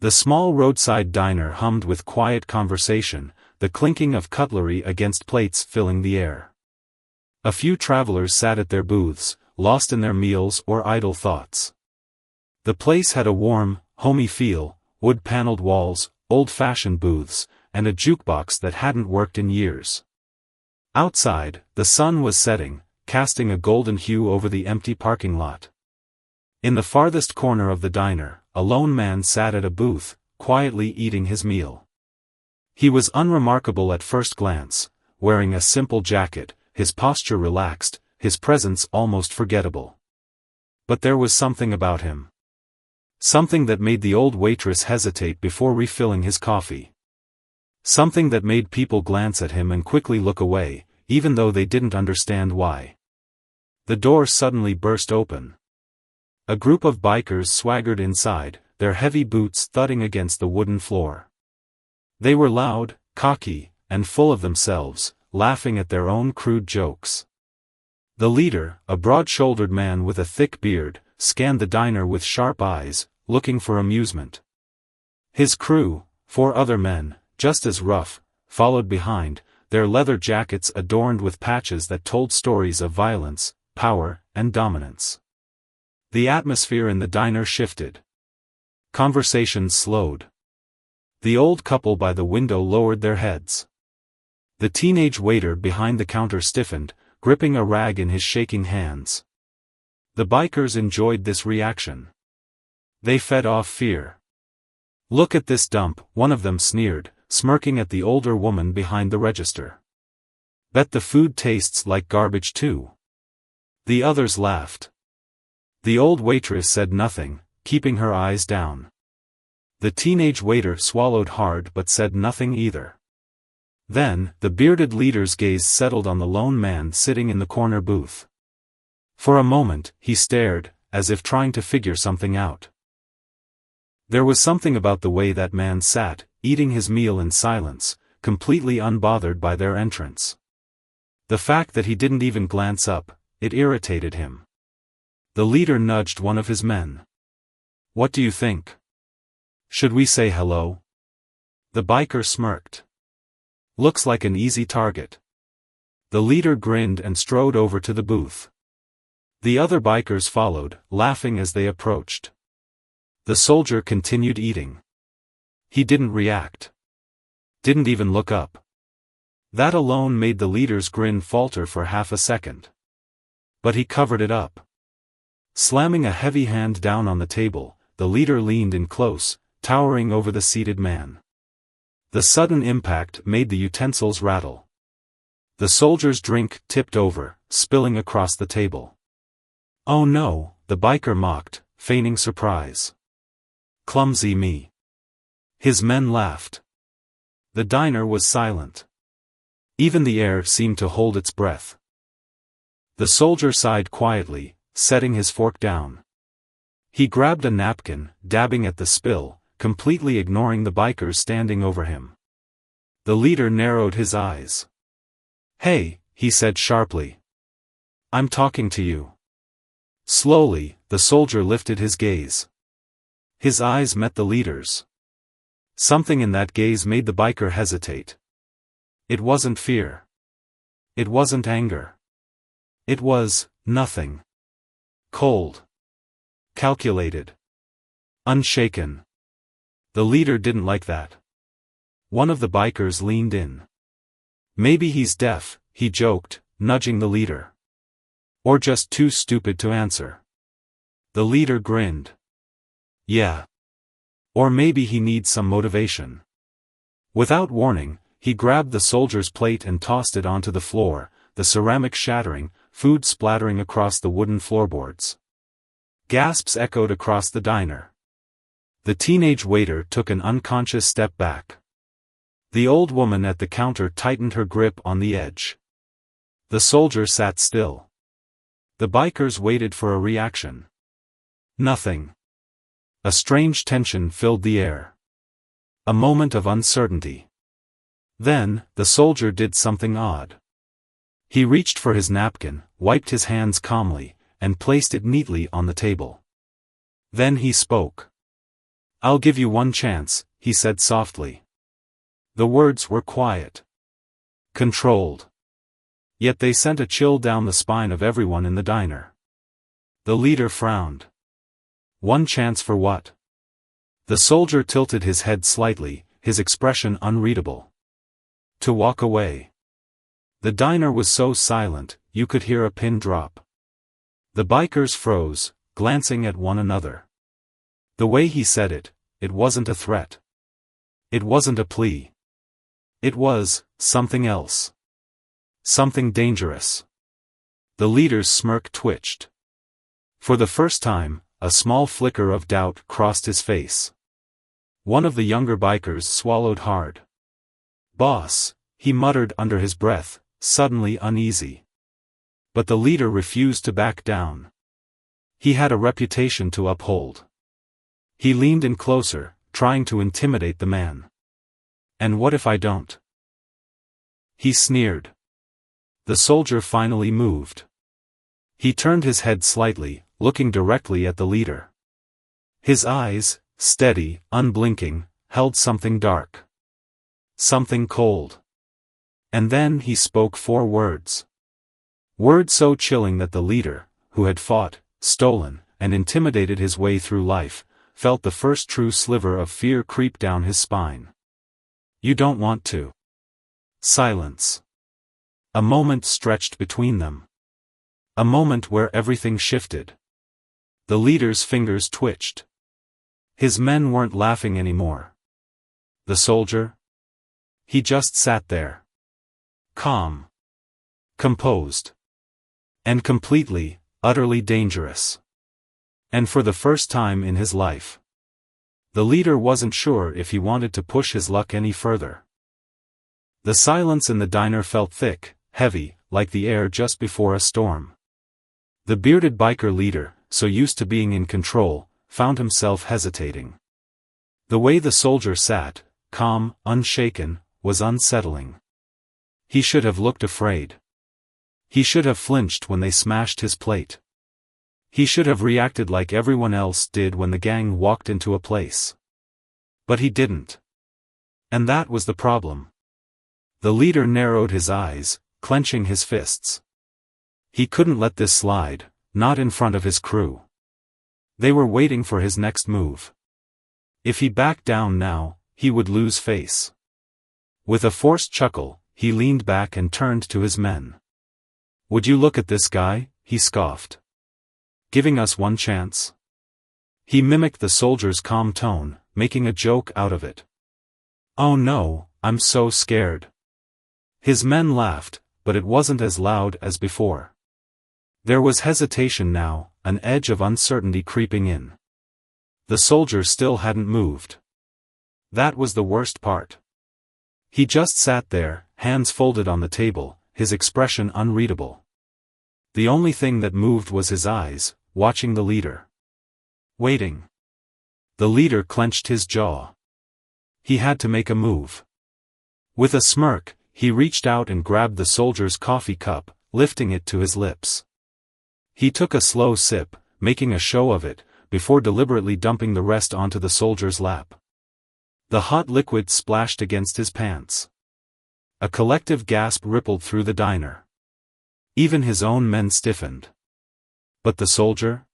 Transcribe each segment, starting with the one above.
The small roadside diner hummed with quiet conversation, the clinking of cutlery against plates filling the air. A few travelers sat at their booths, lost in their meals or idle thoughts. The place had a warm, homey feel, wood-paneled walls, old-fashioned booths, and a jukebox that hadn't worked in years. Outside, the sun was setting, casting a golden hue over the empty parking lot. In the farthest corner of the diner, a lone man sat at a booth, quietly eating his meal. He was unremarkable at first glance, wearing a simple jacket, his posture relaxed, his presence almost forgettable. But there was something about him. Something that made the old waitress hesitate before refilling his coffee. Something that made people glance at him and quickly look away, even though they didn't understand why. The door suddenly burst open. A group of bikers swaggered inside, their heavy boots thudding against the wooden floor. They were loud, cocky, and full of themselves, laughing at their own crude jokes. The leader, a broad-shouldered man with a thick beard, scanned the diner with sharp eyes, looking for amusement. His crew, 4 other men, just as rough, followed behind, their leather jackets adorned with patches that told stories of violence, power, and dominance. The atmosphere in the diner shifted. Conversations slowed. The old couple by the window lowered their heads. The teenage waiter behind the counter stiffened, gripping a rag in his shaking hands. The bikers enjoyed this reaction. They fed off fear. "Look at this dump," one of them sneered, smirking at the older woman behind the register. "Bet the food tastes like garbage too." The others laughed. The old waitress said nothing, keeping her eyes down. The teenage waiter swallowed hard but said nothing either. Then, the bearded leader's gaze settled on the lone man sitting in the corner booth. For a moment, he stared, as if trying to figure something out. There was something about the way that man sat, eating his meal in silence, completely unbothered by their entrance. The fact that he didn't even glance up, it irritated him. The leader nudged one of his men. "What do you think? Should we say hello?" The biker smirked. "Looks like an easy target." The leader grinned and strode over to the booth. The other bikers followed, laughing as they approached. The soldier continued eating. He didn't react. Didn't even look up. That alone made the leader's grin falter for half a second. But he covered it up. Slamming a heavy hand down on the table, the leader leaned in close, towering over the seated man. The sudden impact made the utensils rattle. The soldier's drink tipped over, spilling across the table. "Oh no," the biker mocked, feigning surprise. "Clumsy me." His men laughed. The diner was silent. Even the air seemed to hold its breath. The soldier sighed quietly, setting his fork down. He grabbed a napkin, dabbing at the spill, completely ignoring the bikers standing over him. The leader narrowed his eyes. "Hey," he said sharply. "I'm talking to you." Slowly, the soldier lifted his gaze. His eyes met the leader's. Something in that gaze made the biker hesitate. It wasn't fear. It wasn't anger. It was nothing. Cold. Calculated. Unshaken. The leader didn't like that. One of the bikers leaned in. "Maybe he's deaf," he joked, nudging the leader. "Or just too stupid to answer." The leader grinned. "Yeah. Or maybe he needs some motivation." Without warning, he grabbed the soldier's plate and tossed it onto the floor, the ceramic shattering, food splattering across the wooden floorboards. Gasps echoed across the diner. The teenage waiter took an unconscious step back. The old woman at the counter tightened her grip on the edge. The soldier sat still. The bikers waited for a reaction. Nothing. A strange tension filled the air. A moment of uncertainty. Then, the soldier did something odd. He reached for his napkin, wiped his hands calmly, and placed it neatly on the table. Then he spoke. "I'll give you one chance," he said softly. The words were quiet, controlled. Yet they sent a chill down the spine of everyone in the diner. The leader frowned. One chance for what? The soldier tilted his head slightly, his expression unreadable. To walk away. The diner was so silent, you could hear a pin drop. The bikers froze, glancing at one another. The way he said it, it wasn't a threat. It wasn't a plea. It was something else. Something dangerous. The leader's smirk twitched. For the first time, a small flicker of doubt crossed his face. One of the younger bikers swallowed hard. "Boss," he muttered under his breath, suddenly uneasy. But the leader refused to back down. He had a reputation to uphold. He leaned in closer, trying to intimidate the man. "And what if I don't?" he sneered. The soldier finally moved. He turned his head slightly, looking directly at the leader. His eyes, steady, unblinking, held something dark. Something cold. And then he spoke 4 words. Words so chilling that the leader, who had fought, stolen, and intimidated his way through life, felt the first true sliver of fear creep down his spine. "You don't want to." Silence. A moment stretched between them. A moment where everything shifted. The leader's fingers twitched. His men weren't laughing anymore. The soldier? He just sat there. Calm. Composed. And completely, utterly dangerous. And for the first time in his life, the leader wasn't sure if he wanted to push his luck any further. The silence in the diner felt thick, heavy, like the air just before a storm. The bearded biker leader, so used to being in control, found himself hesitating. The way the soldier sat, calm, unshaken, was unsettling. He should have looked afraid. He should have flinched when they smashed his plate. He should have reacted like everyone else did when the gang walked into a place. But he didn't. And that was the problem. The leader narrowed his eyes, clenching his fists. He couldn't let this slide, not in front of his crew. They were waiting for his next move. If he backed down now, he would lose face. With a forced chuckle, he leaned back and turned to his men. "Would you look at this guy?" he scoffed. "Giving us one chance?" He mimicked the soldier's calm tone, making a joke out of it. "Oh no, I'm so scared." His men laughed, but it wasn't as loud as before. There was hesitation now, an edge of uncertainty creeping in. The soldier still hadn't moved. That was the worst part. He just sat there, hands folded on the table, his expression unreadable. The only thing that moved was his eyes, watching the leader. Waiting. The leader clenched his jaw. He had to make a move. With a smirk, he reached out and grabbed the soldier's coffee cup, lifting it to his lips. He took a slow sip, making a show of it, before deliberately dumping the rest onto the soldier's lap. The hot liquid splashed against his pants. A collective gasp rippled through the diner. Even his own men stiffened. But the soldier?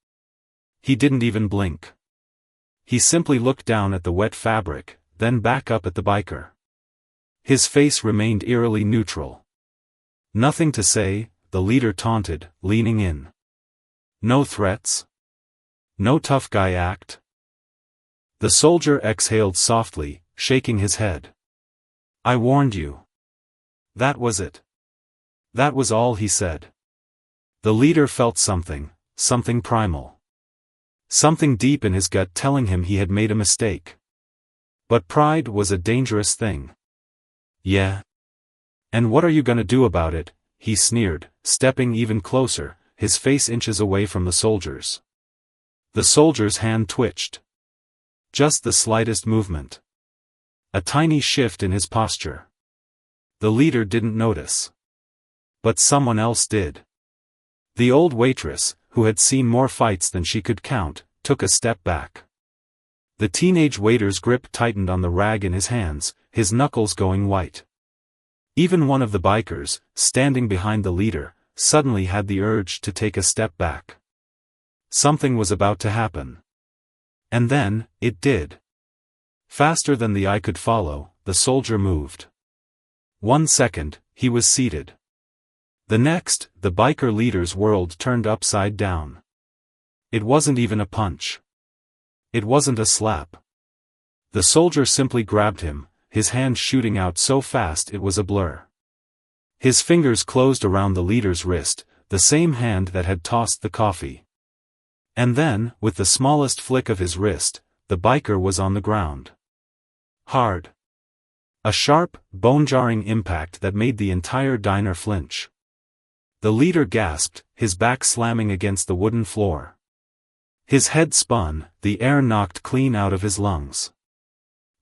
He didn't even blink. He simply looked down at the wet fabric, then back up at the biker. His face remained eerily neutral. "Nothing to say," the leader taunted, leaning in. "No threats? No tough guy act?" The soldier exhaled softly, shaking his head. "I warned you." That was it. That was all he said. The leader felt something primal. Something deep in his gut telling him he had made a mistake. But pride was a dangerous thing. "Yeah? And what are you gonna do about it?" he sneered, stepping even closer, his face inches away from the soldier's. The soldier's hand twitched. Just the slightest movement. A tiny shift in his posture. The leader didn't notice. But someone else did. The old waitress, who had seen more fights than she could count, took a step back. The teenage waiter's grip tightened on the rag in his hands, his knuckles going white. Even one of the bikers, standing behind the leader, suddenly had the urge to take a step back. Something was about to happen. And then, it did. Faster than the eye could follow, the soldier moved. 1 second, he was seated. The next, the biker leader's world turned upside down. It wasn't even a punch. It wasn't a slap. The soldier simply grabbed him, his hand shooting out so fast it was a blur. His fingers closed around the leader's wrist, the same hand that had tossed the coffee. And then, with the smallest flick of his wrist, the biker was on the ground. Hard. A sharp, bone-jarring impact that made the entire diner flinch. The leader gasped, his back slamming against the wooden floor. His head spun, the air knocked clean out of his lungs.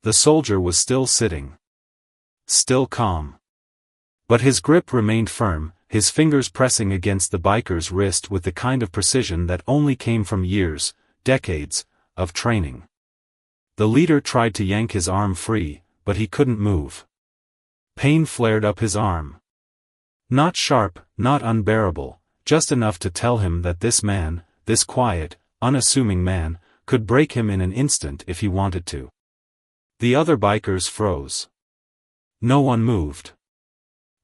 The soldier was still sitting. Still calm. But his grip remained firm, his fingers pressing against the biker's wrist with the kind of precision that only came from years, decades, of training. The leader tried to yank his arm free, but he couldn't move. Pain flared up his arm. Not sharp, not unbearable, just enough to tell him that this man, this quiet, unassuming man, could break him in an instant if he wanted to. The other bikers froze. No one moved.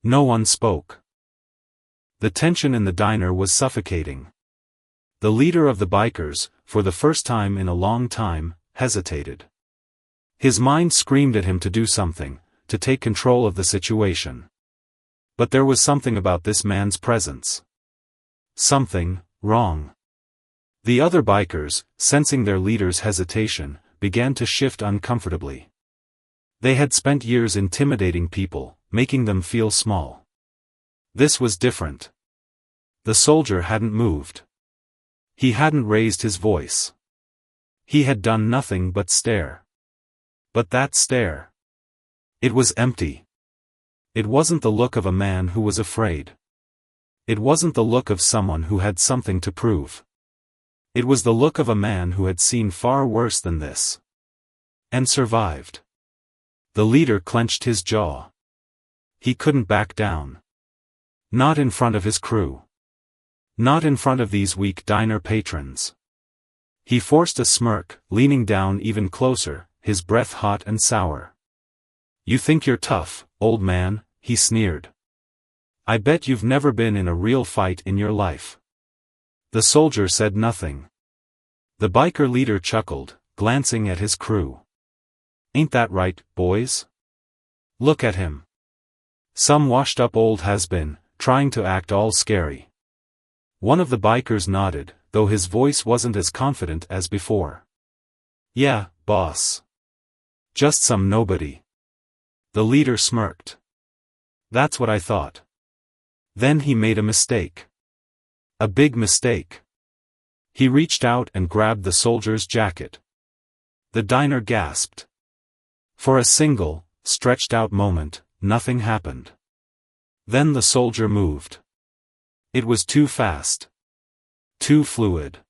No one spoke. The tension in the diner was suffocating. The leader of the bikers, for the first time in a long time, hesitated. His mind screamed at him to do something, to take control of the situation. But there was something about this man's presence. Something wrong. The other bikers, sensing their leader's hesitation, began to shift uncomfortably. They had spent years intimidating people, making them feel small. This was different. The soldier hadn't moved. He hadn't raised his voice. He had done nothing but stare. But that stare. It was empty. It wasn't the look of a man who was afraid. It wasn't the look of someone who had something to prove. It was the look of a man who had seen far worse than this. And survived. The leader clenched his jaw. He couldn't back down. Not in front of his crew. Not in front of these weak diner patrons. He forced a smirk, leaning down even closer, his breath hot and sour. "You think you're tough, old man," he sneered. "I bet you've never been in a real fight in your life." The soldier said nothing. The biker leader chuckled, glancing at his crew. "Ain't that right, boys? Look at him. Some washed-up old has-been, trying to act all scary." One of the bikers nodded, though his voice wasn't as confident as before. "Yeah, boss. Just some nobody." The leader smirked. "That's what I thought." Then he made a mistake. A big mistake. He reached out and grabbed the soldier's jacket. The diner gasped. For a single, stretched-out moment, nothing happened. Then the soldier moved. It was too fast. Too fluid.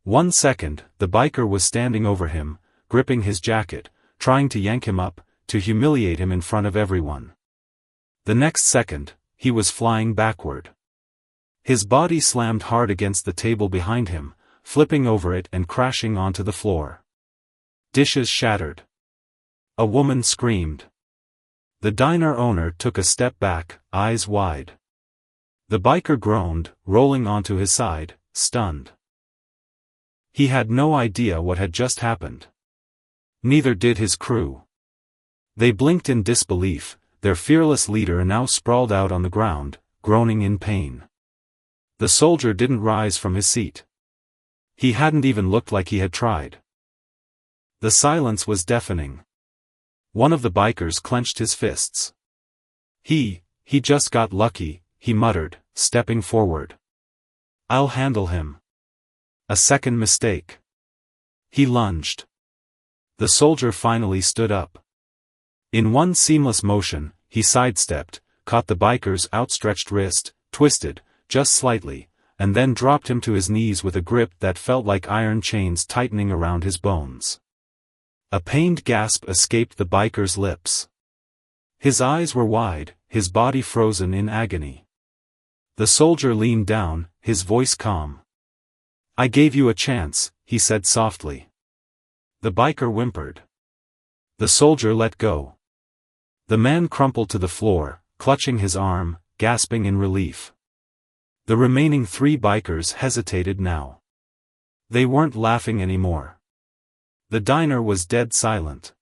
1 second, the biker was standing over him, gripping his jacket, trying to yank him up, to humiliate him in front of everyone. The next second, he was flying backward. His body slammed hard against the table behind him, flipping over it and crashing onto the floor. Dishes shattered. A woman screamed. The diner owner took a step back, eyes wide. The biker groaned, rolling onto his side, stunned. He had no idea what had just happened. Neither did his crew. They blinked in disbelief, their fearless leader now sprawled out on the ground, groaning in pain. The soldier didn't rise from his seat. He hadn't even looked like he had tried. The silence was deafening. One of the bikers clenched his fists. He just got lucky," he muttered, stepping forward. "I'll handle him." A second mistake. He lunged. The soldier finally stood up. In one seamless motion, he sidestepped, caught the biker's outstretched wrist, twisted, just slightly, and then dropped him to his knees with a grip that felt like iron chains tightening around his bones. A pained gasp escaped the biker's lips. His eyes were wide, his body frozen in agony. The soldier leaned down, his voice calm. "I gave you a chance," he said softly. The biker whimpered. The soldier let go. The man crumpled to the floor, clutching his arm, gasping in relief. The remaining 3 bikers hesitated now. They weren't laughing anymore. The diner was dead silent.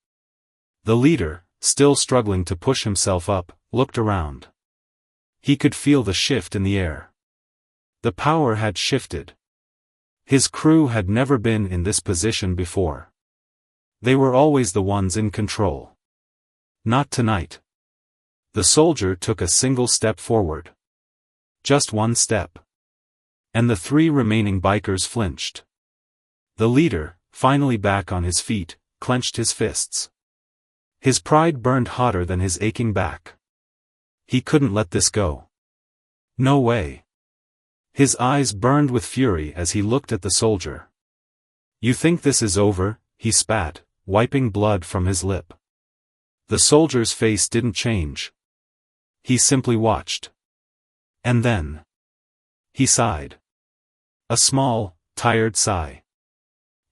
The leader, still struggling to push himself up, looked around. He could feel the shift in the air. The power had shifted. His crew had never been in this position before. They were always the ones in control. Not tonight. The soldier took a single step forward. Just one step. And the 3 remaining bikers flinched. The leader, finally back on his feet, clenched his fists. His pride burned hotter than his aching back. He couldn't let this go. No way. His eyes burned with fury as he looked at the soldier. "You think this is over?" he spat, wiping blood from his lip. The soldier's face didn't change. He simply watched. And then he sighed. A small, tired sigh.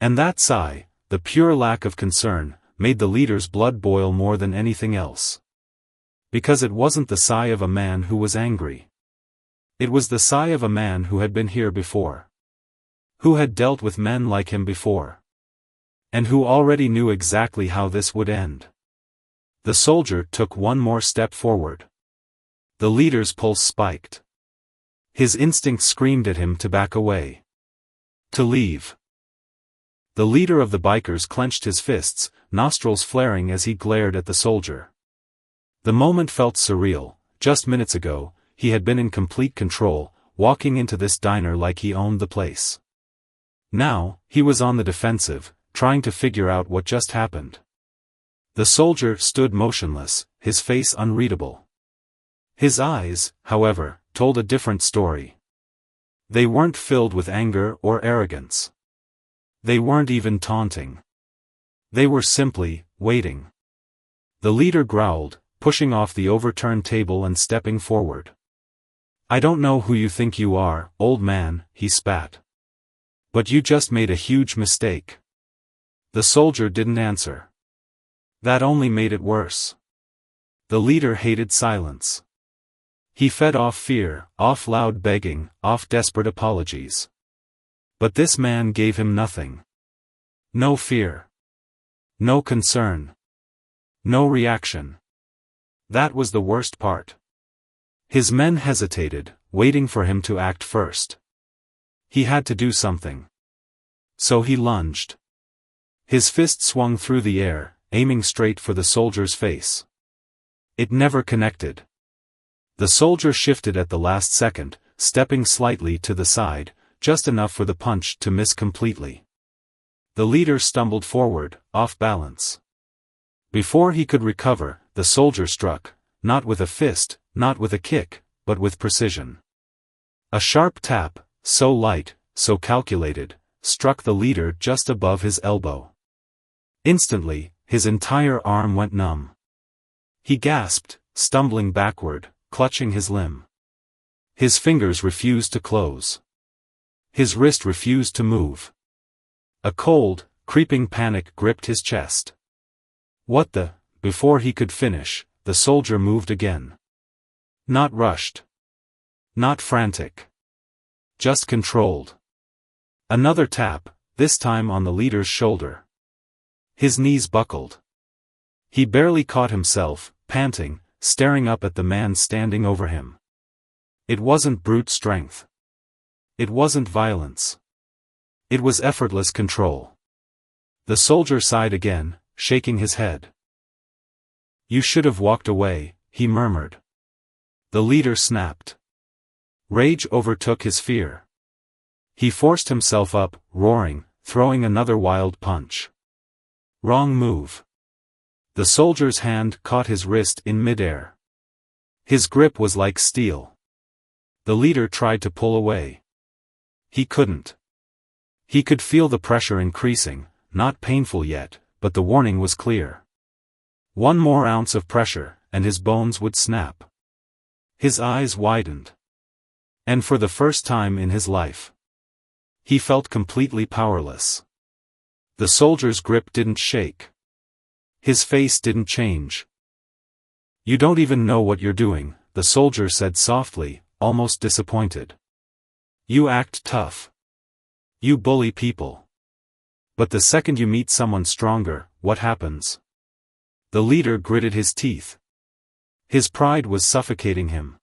And that sigh, the pure lack of concern, made the leader's blood boil more than anything else. Because it wasn't the sigh of a man who was angry. It was the sigh of a man who had been here before. Who had dealt with men like him before. And who already knew exactly how this would end. The soldier took one more step forward. The leader's pulse spiked. His instinct screamed at him to back away. To leave. The leader of the bikers clenched his fists, nostrils flaring as he glared at the soldier. The moment felt surreal. Just minutes ago, he had been in complete control, walking into this diner like he owned the place. Now, he was on the defensive, trying to figure out what just happened. The soldier stood motionless, his face unreadable. His eyes, however, told a different story. They weren't filled with anger or arrogance. They weren't even taunting. They were simply waiting. The leader growled, pushing off the overturned table and stepping forward. "I don't know who you think you are, old man," he spat. "But you just made a huge mistake." The soldier didn't answer. That only made it worse. The leader hated silence. He fed off fear, off loud begging, off desperate apologies. But this man gave him nothing. No fear. No concern. No reaction. That was the worst part. His men hesitated, waiting for him to act first. He had to do something. So he lunged. His fist swung through the air, aiming straight for the soldier's face. It never connected. The soldier shifted at the last second, stepping slightly to the side, just enough for the punch to miss completely. The leader stumbled forward, off balance. Before he could recover, the soldier struck, not with a fist, not with a kick, but with precision. A sharp tap, so light, so calculated, struck the leader just above his elbow. Instantly, his entire arm went numb. He gasped, stumbling backward, clutching his limb. His fingers refused to close. His wrist refused to move. A cold, creeping panic gripped his chest. What the? Before he could finish, the soldier moved again. Not rushed. Not frantic. Just controlled. Another tap, this time on the leader's shoulder. His knees buckled. He barely caught himself, panting, staring up at the man standing over him. It wasn't brute strength. It wasn't violence. It was effortless control. The soldier sighed again, shaking his head. "You should have walked away," he murmured. The leader snapped. Rage overtook his fear. He forced himself up, roaring, throwing another wild punch. Wrong move. The soldier's hand caught his wrist in midair. His grip was like steel. The leader tried to pull away. He couldn't. He could feel the pressure increasing, not painful yet, but the warning was clear. One more ounce of pressure, and his bones would snap. His eyes widened. And for the first time in his life, he felt completely powerless. The soldier's grip didn't shake. His face didn't change. "You don't even know what you're doing," the soldier said softly, almost disappointed. "You act tough. You bully people. But the second you meet someone stronger, what happens?" The leader gritted his teeth. His pride was suffocating him.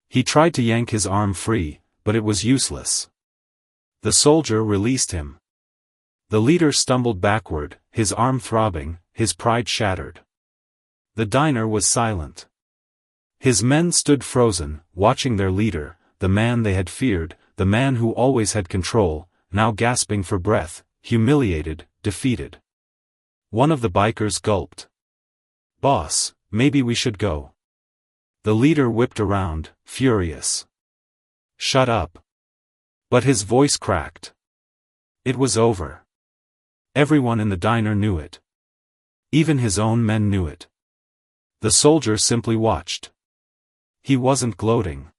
He tried to yank his arm free, but it was useless. The soldier released him. The leader stumbled backward, his arm throbbing, his pride shattered. The diner was silent. His men stood frozen, watching their leader, the man they had feared, the man who always had control, now gasping for breath, humiliated, defeated. One of the bikers gulped. "Boss, maybe we should go." The leader whipped around, furious. "Shut up." But his voice cracked. It was over. Everyone in the diner knew it. Even his own men knew it. The soldier simply watched. He wasn't gloating.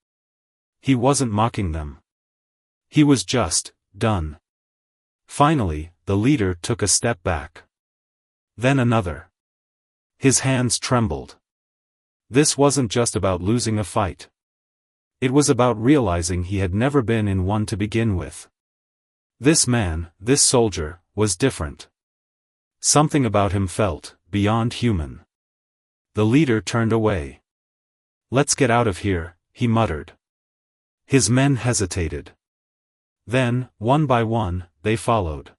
He wasn't mocking them. He was just done. Finally, the leader took a step back. Then another. His hands trembled. This wasn't just about losing a fight. It was about realizing he had never been in one to begin with. This man, this soldier, was different. Something about him felt beyond human. The leader turned away. "Let's get out of here," he muttered. His men hesitated. Then, one by one, they followed.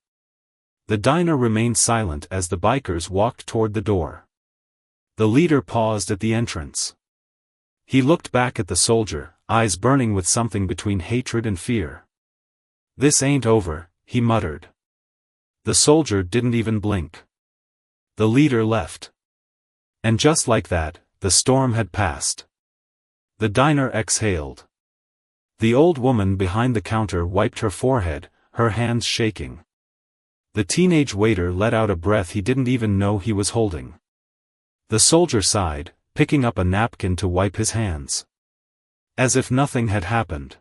The diner remained silent as the bikers walked toward the door. The leader paused at the entrance. He looked back at the soldier, eyes burning with something between hatred and fear. "This ain't over," he muttered. The soldier didn't even blink. The leader left. And just like that, the storm had passed. The diner exhaled. The old woman behind the counter wiped her forehead, her hands shaking. The teenage waiter let out a breath he didn't even know he was holding. The soldier sighed, picking up a napkin to wipe his hands. As if nothing had happened.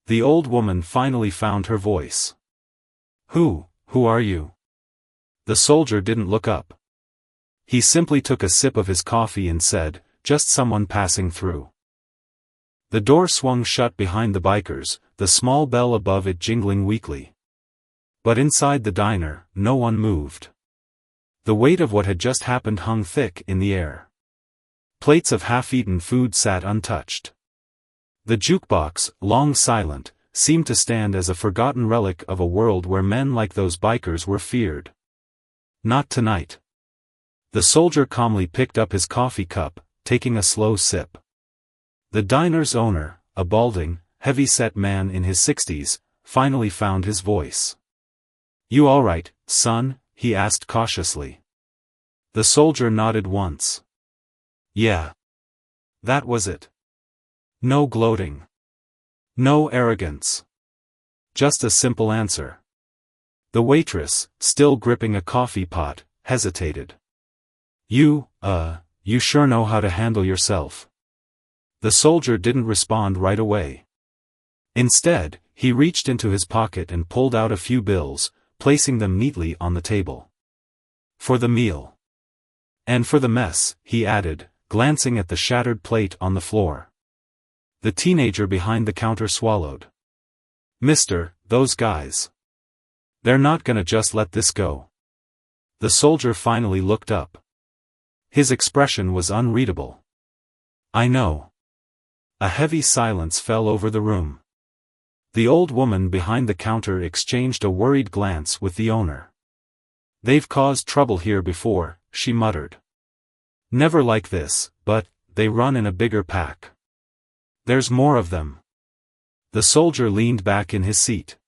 The old woman finally found her voice. Who are you?" The soldier didn't look up. He simply took a sip of his coffee and said, "Just someone passing through." The door swung shut behind the bikers, the small bell above it jingling weakly. But inside the diner, no one moved. The weight of what had just happened hung thick in the air. Plates of half-eaten food sat untouched. The jukebox, long silent, seemed to stand as a forgotten relic of a world where men like those bikers were feared. Not tonight. The soldier calmly picked up his coffee cup, taking a slow sip. The diner's owner, a balding, heavy-set man in his 60s, finally found his voice. "You all right, son?" he asked cautiously. The soldier nodded once. "Yeah. That was it. No gloating. No arrogance. Just a simple answer." The waitress, still gripping a coffee pot, hesitated. You sure know how to handle yourself." The soldier didn't respond right away. Instead, he reached into his pocket and pulled out a few bills, placing them neatly on the table. "For the meal. And for the mess," he added, glancing at the shattered plate on the floor. The teenager behind the counter swallowed. "Mister, those guys. They're not gonna just let this go." The soldier finally looked up. His expression was unreadable. "I know." A heavy silence fell over the room. The old woman behind the counter exchanged a worried glance with the owner. "They've caused trouble here before," she muttered. "Never like this, but they run in a bigger pack. There's more of them." The soldier leaned back in his seat.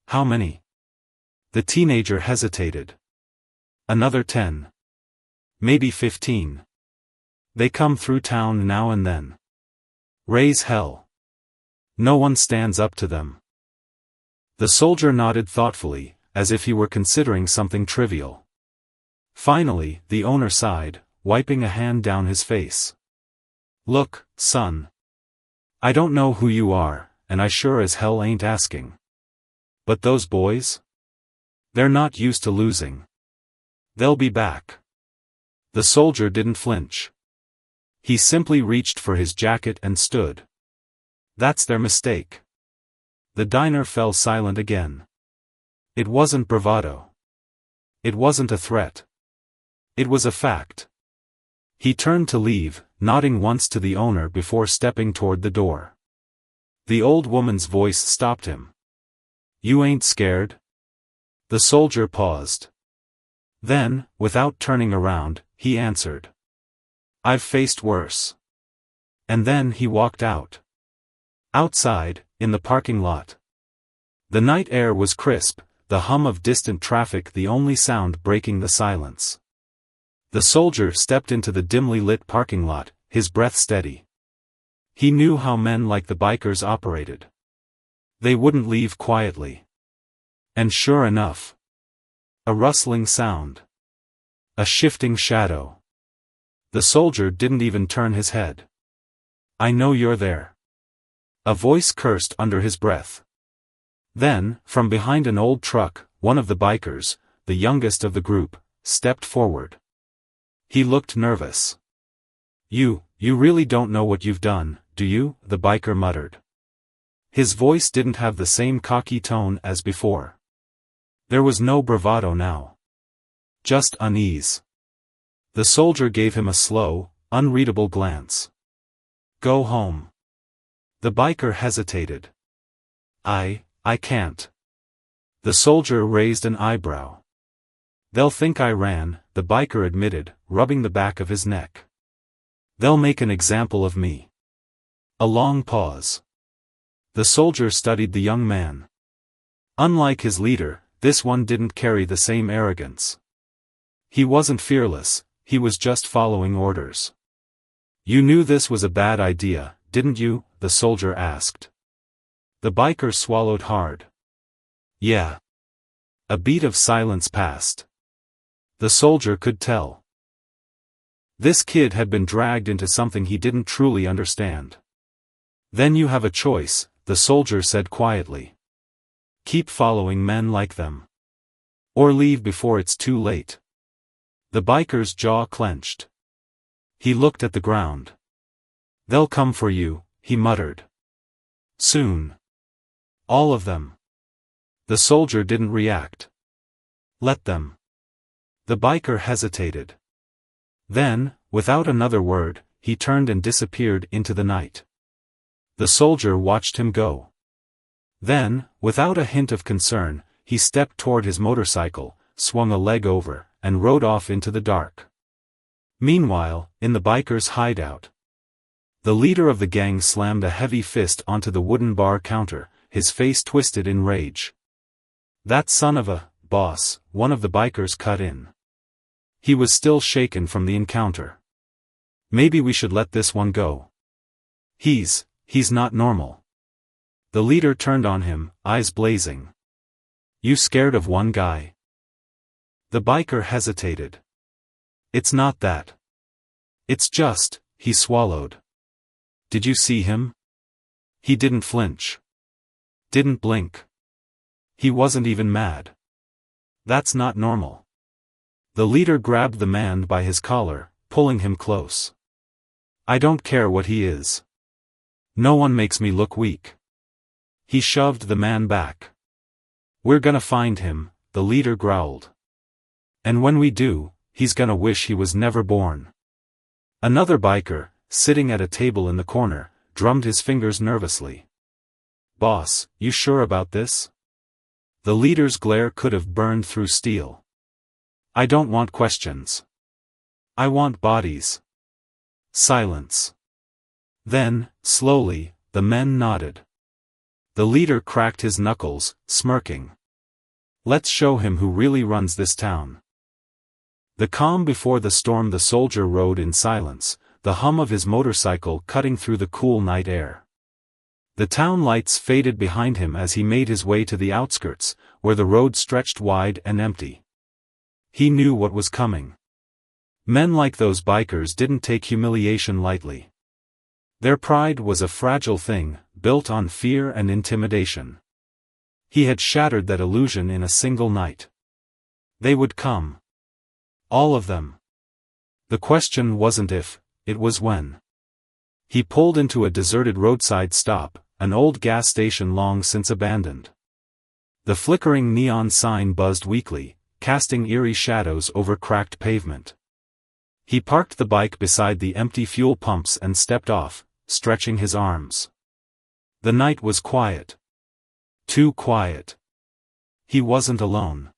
"How many?" The teenager hesitated. "Another 10. Maybe 15. They come through town now and then. Raise hell. No one stands up to them." The soldier nodded thoughtfully, as if he were considering something trivial. Finally, the owner sighed, wiping a hand down his face. Look, son. I don't know who you are, and I sure as hell ain't asking. But those boys? They're not used to losing. They'll be back. The soldier didn't flinch. He simply reached for his jacket and stood. That's their mistake. The diner fell silent again. It wasn't bravado. It wasn't a threat. It was a fact. He turned to leave, nodding once to the owner before stepping toward the door. The old woman's voice stopped him. You ain't scared? The soldier paused. Then, without turning around, he answered. I've faced worse. And then he walked out. Outside, in the parking lot. The night air was crisp, the hum of distant traffic the only sound breaking the silence. The soldier stepped into the dimly lit parking lot, his breath steady. He knew how men like the bikers operated. They wouldn't leave quietly. And sure enough. A rustling sound. A shifting shadow. The soldier didn't even turn his head. I know you're there. A voice cursed under his breath. Then, from behind an old truck, one of the bikers, the youngest of the group, stepped forward. He looked nervous. You really don't know what you've done, do you? The biker muttered. His voice didn't have the same cocky tone as before. There was no bravado now. Just unease. The soldier gave him a slow, unreadable glance. Go home. The biker hesitated. I can't. The soldier raised an eyebrow. They'll think I ran, the biker admitted, rubbing the back of his neck. They'll make an example of me. A long pause. The soldier studied the young man. Unlike his leader, this one didn't carry the same arrogance. He wasn't fearless, he was just following orders. You knew this was a bad idea, didn't you? The soldier asked. The biker swallowed hard. Yeah. A beat of silence passed. The soldier could tell. This kid had been dragged into something he didn't truly understand. Then you have a choice, the soldier said quietly. Keep following men like them. Or leave before it's too late. The biker's jaw clenched. He looked at the ground. They'll come for you, he muttered. Soon. All of them. The soldier didn't react. Let them. The biker hesitated. Then, without another word, he turned and disappeared into the night. The soldier watched him go. Then, without a hint of concern, he stepped toward his motorcycle, swung a leg over, and rode off into the dark. Meanwhile, in the biker's hideout, the leader of the gang slammed a heavy fist onto the wooden bar counter, his face twisted in rage. That son of a boss, one of the bikers cut in. He was still shaken from the encounter. Maybe we should let this one go. He's not normal. The leader turned on him, eyes blazing. You scared of one guy? The biker hesitated. It's not that. It's just, he swallowed. Did you see him? He didn't flinch. Didn't blink. He wasn't even mad. That's not normal. The leader grabbed the man by his collar, pulling him close. I don't care what he is. No one makes me look weak. He shoved the man back. We're gonna find him, the leader growled. And when we do, he's gonna wish he was never born. Another biker, sitting at a table in the corner, drummed his fingers nervously. Boss, you sure about this? The leader's glare could have burned through steel. I don't want questions. I want bodies. Silence. Then, slowly, the men nodded. The leader cracked his knuckles, smirking. Let's show him who really runs this town. The calm before the storm. The soldier rode in silence, the hum of his motorcycle cutting through the cool night air. The town lights faded behind him as he made his way to the outskirts, where the road stretched wide and empty. He knew what was coming. Men like those bikers didn't take humiliation lightly. Their pride was a fragile thing, built on fear and intimidation. He had shattered that illusion in a single night. They would come. All of them. The question wasn't if, it was when. He pulled into a deserted roadside stop, an old gas station long since abandoned. The flickering neon sign buzzed weakly, casting eerie shadows over cracked pavement. He parked the bike beside the empty fuel pumps and stepped off, stretching his arms. The night was quiet. Too quiet. He wasn't alone.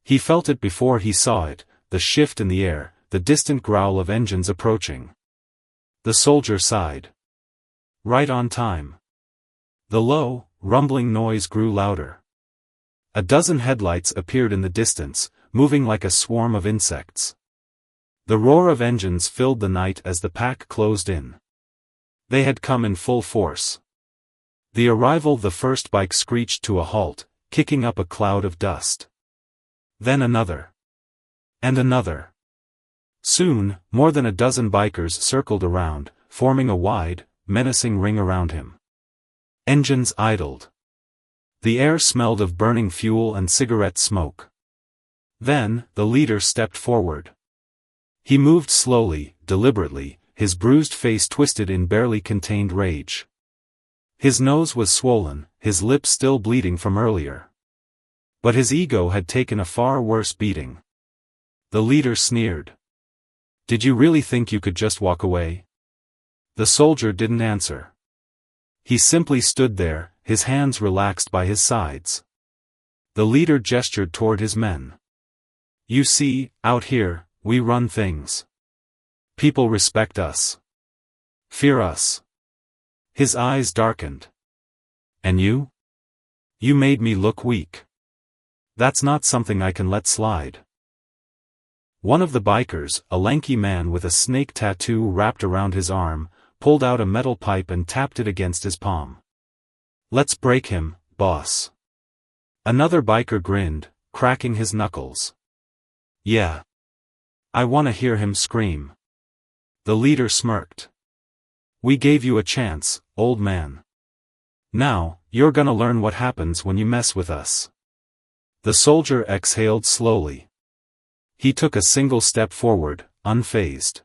He felt it before he saw it, the shift in the air, the distant growl of engines approaching. The soldier sighed. Right on time. The low, rumbling noise grew louder. A dozen headlights appeared in the distance, moving like a swarm of insects. The roar of engines filled the night as the pack closed in. They had come in full force. The arrival of the first bike screeched to a halt, kicking up a cloud of dust. Then another. And another. Soon, more than a dozen bikers circled around, forming a wide, menacing ring around him. Engines idled. The air smelled of burning fuel and cigarette smoke. Then, the leader stepped forward. He moved slowly, deliberately, his bruised face twisted in barely contained rage. His nose was swollen, his lips still bleeding from earlier. But his ego had taken a far worse beating. The leader sneered. Did you really think you could just walk away? The soldier didn't answer. He simply stood there, his hands relaxed by his sides. The leader gestured toward his men. You see, out here, we run things. People respect us. Fear us. His eyes darkened. And you? You made me look weak. That's not something I can let slide. One of the bikers, a lanky man with a snake tattoo wrapped around his arm, pulled out a metal pipe and tapped it against his palm. Let's break him, boss. Another biker grinned, cracking his knuckles. Yeah. I want to hear him scream. The leader smirked. We gave you a chance, old man. Now, you're gonna learn what happens when you mess with us. The soldier exhaled slowly. He took a single step forward, unfazed.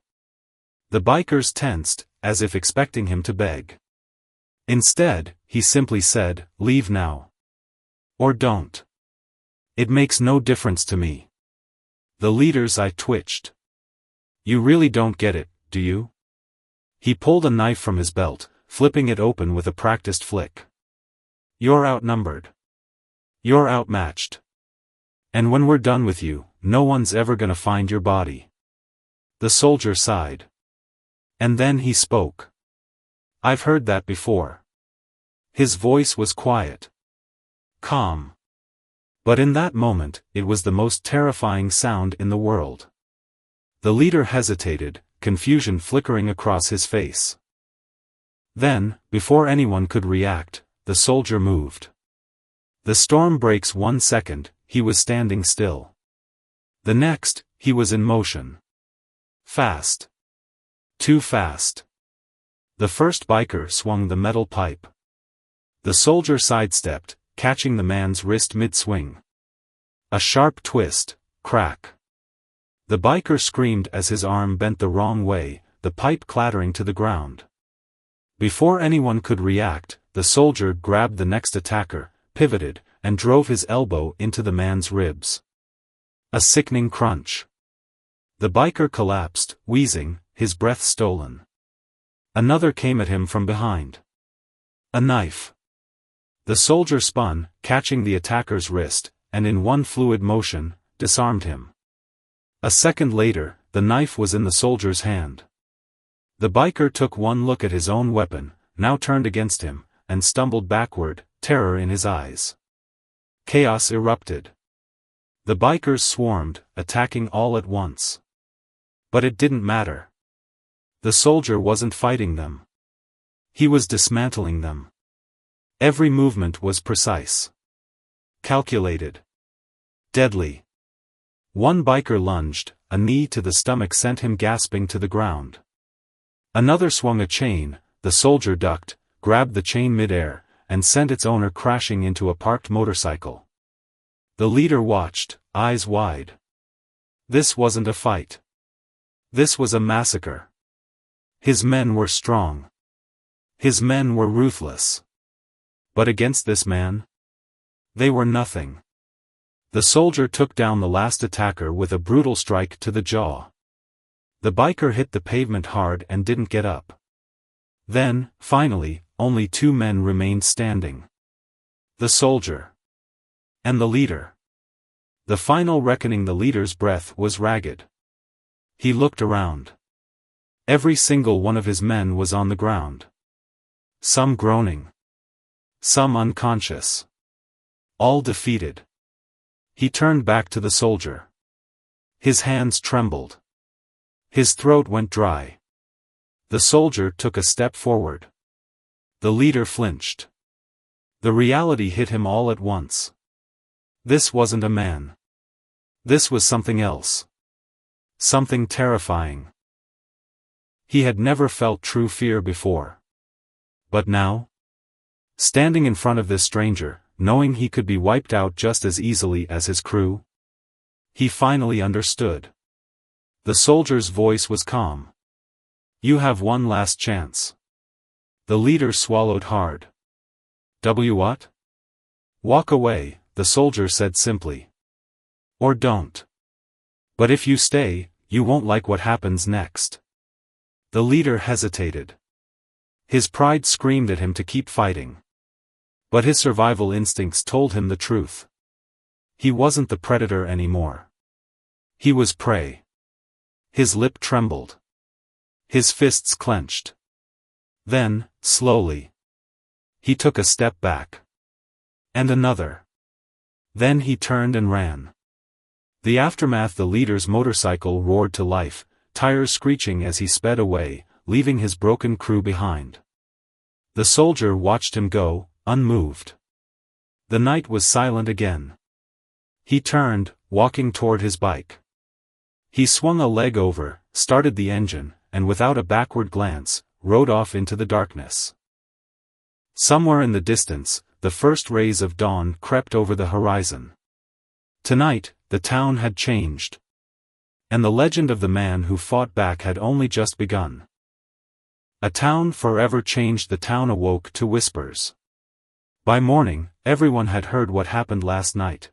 The bikers tensed, as if expecting him to beg. Instead, he simply said, leave now. Or don't. It makes no difference to me. The leader's eye twitched. You really don't get it, do you? He pulled a knife from his belt, flipping it open with a practiced flick. You're outnumbered. You're outmatched. And when we're done with you, no one's ever gonna find your body. The soldier sighed. And then he spoke. I've heard that before. His voice was quiet. Calm. But in that moment, it was the most terrifying sound in the world. The leader hesitated, confusion flickering across his face. Then, before anyone could react, the soldier moved. The storm breaks 1 second, he was standing still. The next, he was in motion. Fast. Too fast. The first biker swung the metal pipe. The soldier sidestepped, catching the man's wrist mid-swing. A sharp twist, crack. The biker screamed as his arm bent the wrong way, the pipe clattering to the ground. Before anyone could react, the soldier grabbed the next attacker, pivoted, and drove his elbow into the man's ribs. A sickening crunch. The biker collapsed, wheezing, his breath stolen. Another came at him from behind. A knife. The soldier spun, catching the attacker's wrist, and in one fluid motion, disarmed him. A second later, the knife was in the soldier's hand. The biker took one look at his own weapon, now turned against him, and stumbled backward, terror in his eyes. Chaos erupted. The bikers swarmed, attacking all at once. But it didn't matter. The soldier wasn't fighting them. He was dismantling them. Every movement was precise. Calculated. Deadly. One biker lunged, a knee to the stomach sent him gasping to the ground. Another swung a chain, the soldier ducked, grabbed the chain mid-air, and sent its owner crashing into a parked motorcycle. The leader watched, eyes wide. This wasn't a fight. This was a massacre. His men were strong. His men were ruthless. But against this man? They were nothing. The soldier took down the last attacker with a brutal strike to the jaw. The biker hit the pavement hard and didn't get up. Then, finally, only two men remained standing. The soldier. And the leader. The final reckoning. The leader's breath was ragged. He looked around. Every single one of his men was on the ground. Some groaning. Some unconscious. All defeated. He turned back to the soldier. His hands trembled. His throat went dry. The soldier took a step forward. The leader flinched. The reality hit him all at once. This wasn't a man. This was something else. Something terrifying. He had never felt true fear before. But now? Standing in front of this stranger, knowing he could be wiped out just as easily as his crew? He finally understood. The soldier's voice was calm. You have one last chance. The leader swallowed hard. What? Walk away, the soldier said simply. Or don't. But if you stay, you won't like what happens next. The leader hesitated. His pride screamed at him to keep fighting. But his survival instincts told him the truth. He wasn't the predator anymore. He was prey. His lip trembled. His fists clenched. Then, slowly, he took a step back. And another. Then he turned and ran. The aftermath. The leader's motorcycle roared to life, tires screeching as he sped away, leaving his broken crew behind. The soldier watched him go, unmoved. The night was silent again. He turned, walking toward his bike. He swung a leg over, started the engine, and without a backward glance, rode off into the darkness. Somewhere in the distance, the first rays of dawn crept over the horizon. Tonight, the town had changed. And the legend of the man who fought back had only just begun. A town forever changed. The town awoke to whispers. By morning, everyone had heard what happened last night.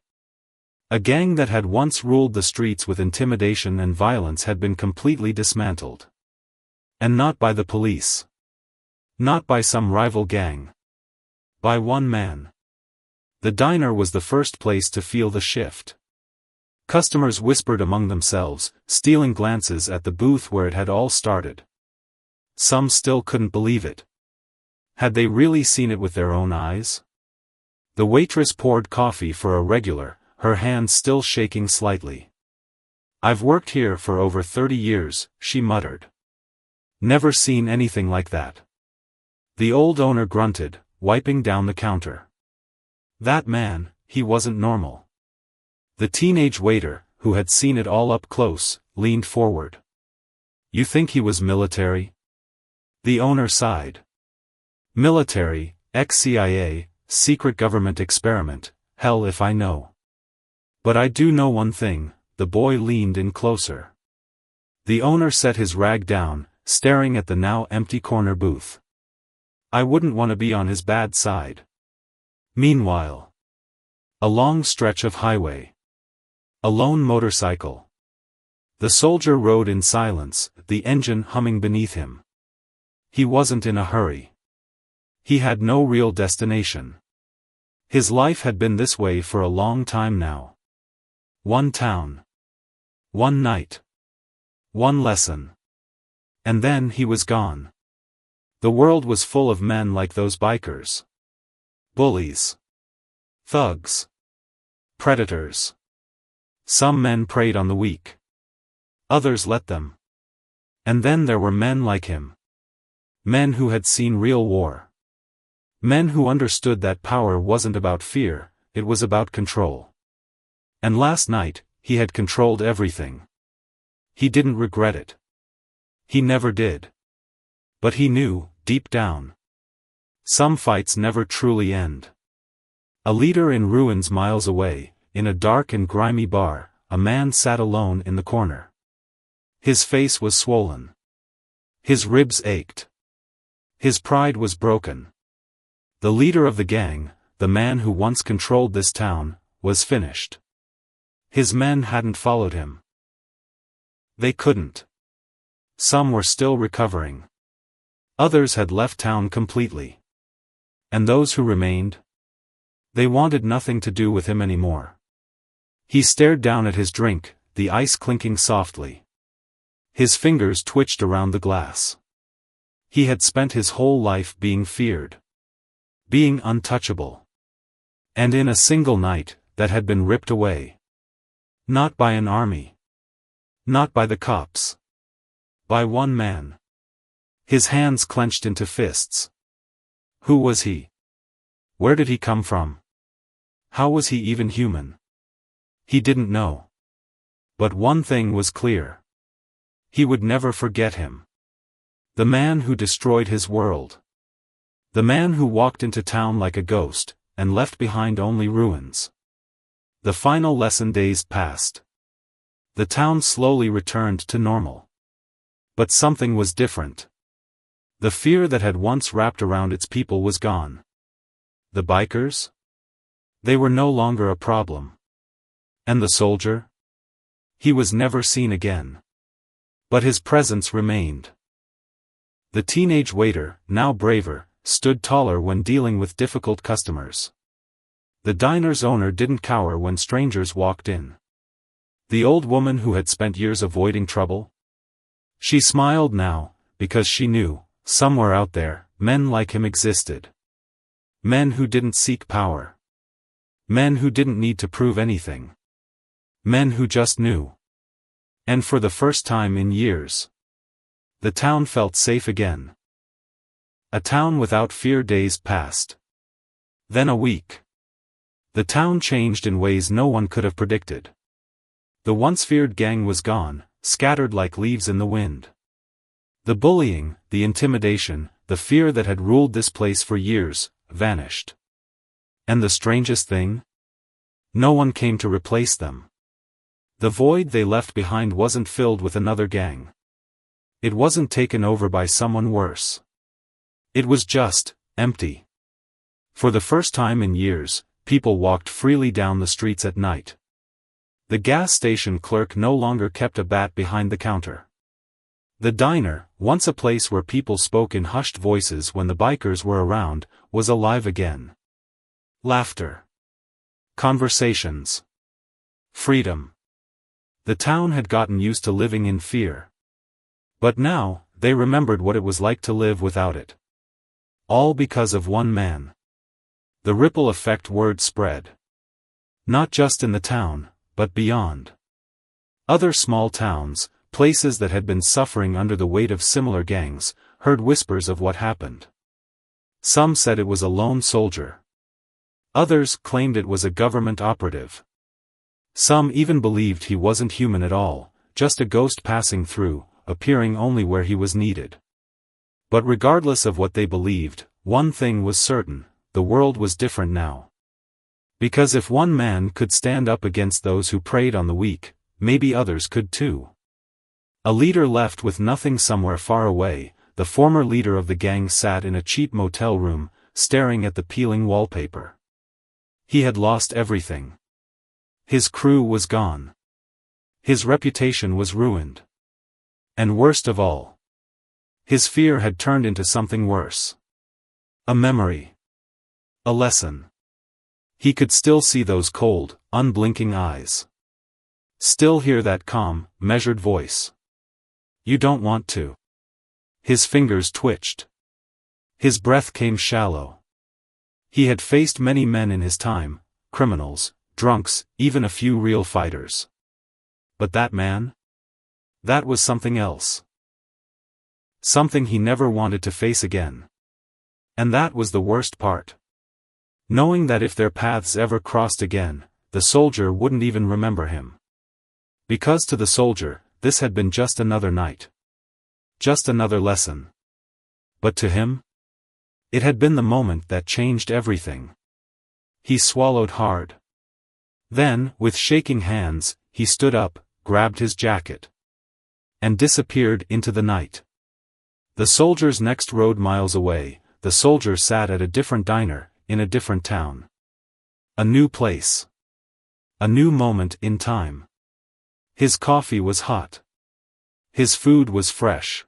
A gang that had once ruled the streets with intimidation and violence had been completely dismantled. And not by the police. Not by some rival gang. By one man. The diner was the first place to feel the shift. Customers whispered among themselves, stealing glances at the booth where it had all started. Some still couldn't believe it. Had they really seen it with their own eyes? The waitress poured coffee for a regular, her hands still shaking slightly. I've worked here for over 30 years, she muttered. Never seen anything like that. The old owner grunted, wiping down the counter. That man, he wasn't normal. The teenage waiter, who had seen it all up close, leaned forward. You think he was military? The owner sighed. Military, ex-CIA, secret government experiment, hell if I know. But I do know one thing, the boy leaned in closer. The owner set his rag down, staring at the now empty corner booth. I wouldn't want to be on his bad side. Meanwhile. A long stretch of highway. A lone motorcycle. The soldier rode in silence, the engine humming beneath him. He wasn't in a hurry. He had no real destination. His life had been this way for a long time now. One town. One night. One lesson. And then he was gone. The world was full of men like those bikers. Bullies. Thugs. Predators. Some men preyed on the weak. Others let them. And then there were men like him. Men who had seen real war. Men who understood that power wasn't about fear, it was about control. And last night, he had controlled everything. He didn't regret it. He never did. But he knew, deep down, some fights never truly end. A leader in ruins miles away, in a dark and grimy bar, a man sat alone in the corner. His face was swollen. His ribs ached. His pride was broken. The leader of the gang, the man who once controlled this town, was finished. His men hadn't followed him. They couldn't. Some were still recovering. Others had left town completely. And those who remained? They wanted nothing to do with him anymore. He stared down at his drink, the ice clinking softly. His fingers twitched around the glass. He had spent his whole life being feared. Being untouchable. And in a single night, that had been ripped away. Not by an army. Not by the cops. By one man. His hands clenched into fists. Who was he? Where did he come from? How was he even human? He didn't know. But one thing was clear. He would never forget him. The man who destroyed his world. The man who walked into town like a ghost, and left behind only ruins. The final lesson days passed. The town slowly returned to normal. But something was different. The fear that had once wrapped around its people was gone. The bikers? They were no longer a problem. And the soldier? He was never seen again. But his presence remained. The teenage waiter, now braver, stood taller when dealing with difficult customers. The diner's owner didn't cower when strangers walked in. The old woman who had spent years avoiding trouble? She smiled now, because she knew, somewhere out there, men like him existed. Men who didn't seek power. Men who didn't need to prove anything. Men who just knew. And for the first time in years, the town felt safe again. A town without fear. Days passed. Then a week. The town changed in ways no one could have predicted. The once feared gang was gone, scattered like leaves in the wind. The bullying, the intimidation, the fear that had ruled this place for years, vanished. And the strangest thing? No one came to replace them. The void they left behind wasn't filled with another gang. It wasn't taken over by someone worse. It was just empty. For the first time in years, people walked freely down the streets at night. The gas station clerk no longer kept a bat behind the counter. The diner, once a place where people spoke in hushed voices when the bikers were around, was alive again. Laughter. Conversations. Freedom. The town had gotten used to living in fear. But now, they remembered what it was like to live without it. All because of one man. The ripple effect word spread. Not just in the town, but beyond. Other small towns, places that had been suffering under the weight of similar gangs, heard whispers of what happened. Some said it was a lone soldier. Others claimed it was a government operative. Some even believed he wasn't human at all, just a ghost passing through, appearing only where he was needed. But regardless of what they believed, one thing was certain, the world was different now. Because if one man could stand up against those who preyed on the weak, maybe others could too. A leader left with nothing somewhere far away, the former leader of the gang sat in a cheap motel room, staring at the peeling wallpaper. He had lost everything. His crew was gone. His reputation was ruined. And worst of all, his fear had turned into something worse. A memory. A lesson. He could still see those cold, unblinking eyes. Still hear that calm, measured voice. You don't want to. His fingers twitched. His breath came shallow. He had faced many men in his time, criminals, drunks, even a few real fighters. But that man? That was something else. Something he never wanted to face again. And that was the worst part. Knowing that if their paths ever crossed again, the soldier wouldn't even remember him. Because to the soldier, this had been just another night. Just another lesson. But to him? It had been the moment that changed everything. He swallowed hard. Then, with shaking hands, he stood up, grabbed his jacket, and disappeared into the night. The soldier's next road miles away, the soldier sat at a different diner, in a different town. A new place. A new moment in time. His coffee was hot. His food was fresh.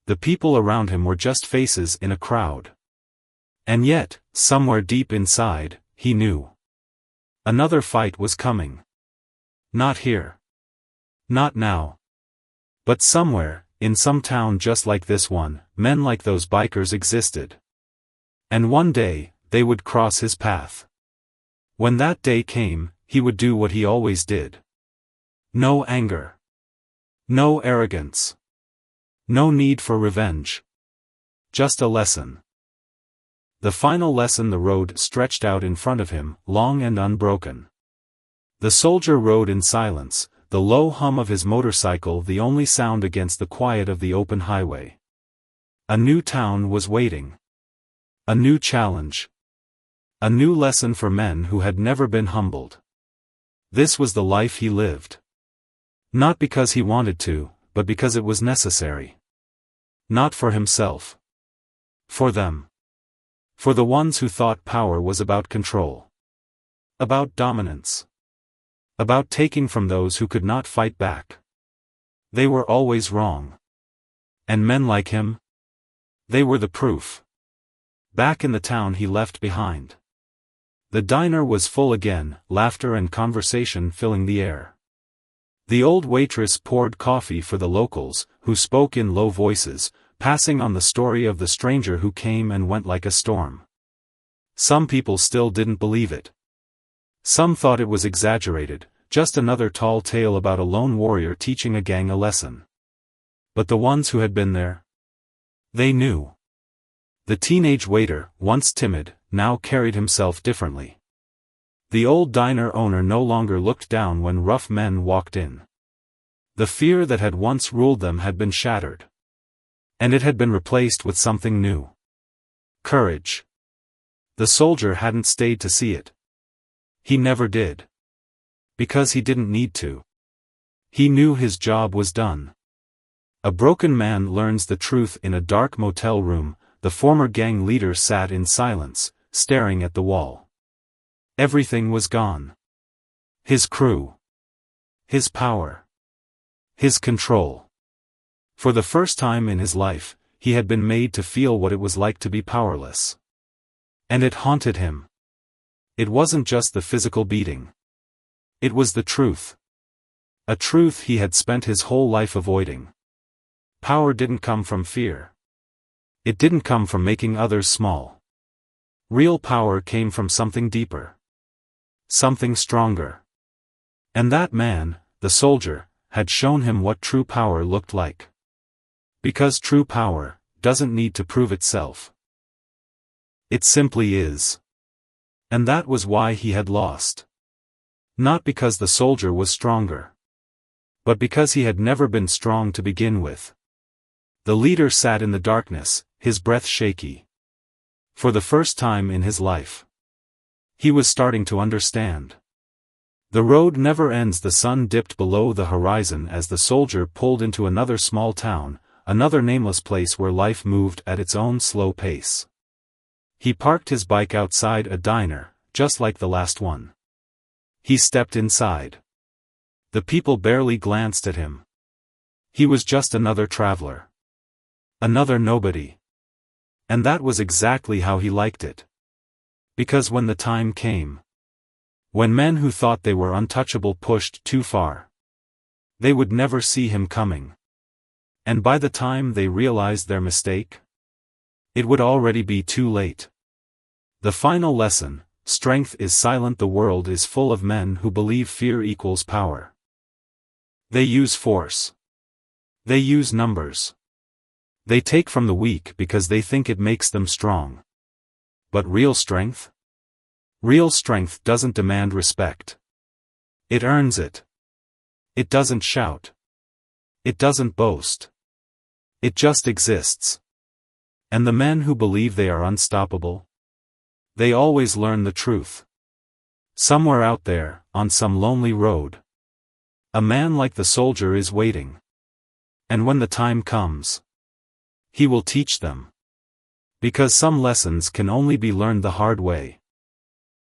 The people around him were just faces in a crowd. And yet, somewhere deep inside, he knew. Another fight was coming. Not here. Not now. But somewhere, in some town just like this one, men like those bikers existed. And one day, they would cross his path. When that day came, he would do what he always did. No anger. No arrogance. No need for revenge. Just a lesson. The final lesson. The road stretched out in front of him, long and unbroken. The soldier rode in silence, the low hum of his motorcycle the only sound against the quiet of the open highway. A new town was waiting. A new challenge. A new lesson for men who had never been humbled. This was the life he lived. Not because he wanted to, but because it was necessary. Not for himself. For them. For the ones who thought power was about control. About dominance. About taking from those who could not fight back. They were always wrong. And men like him? They were the proof. Back in the town he left behind. The diner was full again, laughter and conversation filling the air. The old waitress poured coffee for the locals, who spoke in low voices, passing on the story of the stranger who came and went like a storm. Some people still didn't believe it. Some thought it was exaggerated, just another tall tale about a lone warrior teaching a gang a lesson. But the ones who had been there? They knew. The teenage waiter, once timid, now carried himself differently. The old diner owner no longer looked down when rough men walked in. The fear that had once ruled them had been shattered. And it had been replaced with something new. Courage. The soldier hadn't stayed to see it. He never did. Because he didn't need to. He knew his job was done. A broken man learns the truth in a dark motel room. The former gang leader sat in silence, staring at the wall. Everything was gone. His crew. His power. His control. For the first time in his life, he had been made to feel what it was like to be powerless. And it haunted him. It wasn't just the physical beating. It was the truth. A truth he had spent his whole life avoiding. Power didn't come from fear. It didn't come from making others small. Real power came from something deeper. Something stronger. And that man, the soldier, had shown him what true power looked like. Because true power doesn't need to prove itself. It simply is. And that was why he had lost. Not because the soldier was stronger. But because he had never been strong to begin with. The leader sat in the darkness, his breath shaky. For the first time in his life. He was starting to understand. The road never ends. The sun dipped below the horizon as the soldier pulled into another small town, another nameless place where life moved at its own slow pace. He parked his bike outside a diner, just like the last one. He stepped inside. The people barely glanced at him. He was just another traveler. Another nobody. And that was exactly how he liked it. Because when the time came, when men who thought they were untouchable pushed too far, they would never see him coming. And by the time they realized their mistake, it would already be too late. The final lesson: strength is silent. The world is full of men who believe fear equals power. They use force. They use numbers. They take from the weak because they think it makes them strong. But real strength? Real strength doesn't demand respect. It earns it. It doesn't shout. It doesn't boast. It just exists. And the men who believe they are unstoppable? They always learn the truth. Somewhere out there, on some lonely road, a man like the soldier is waiting. And when the time comes, he will teach them. Because some lessons can only be learned the hard way.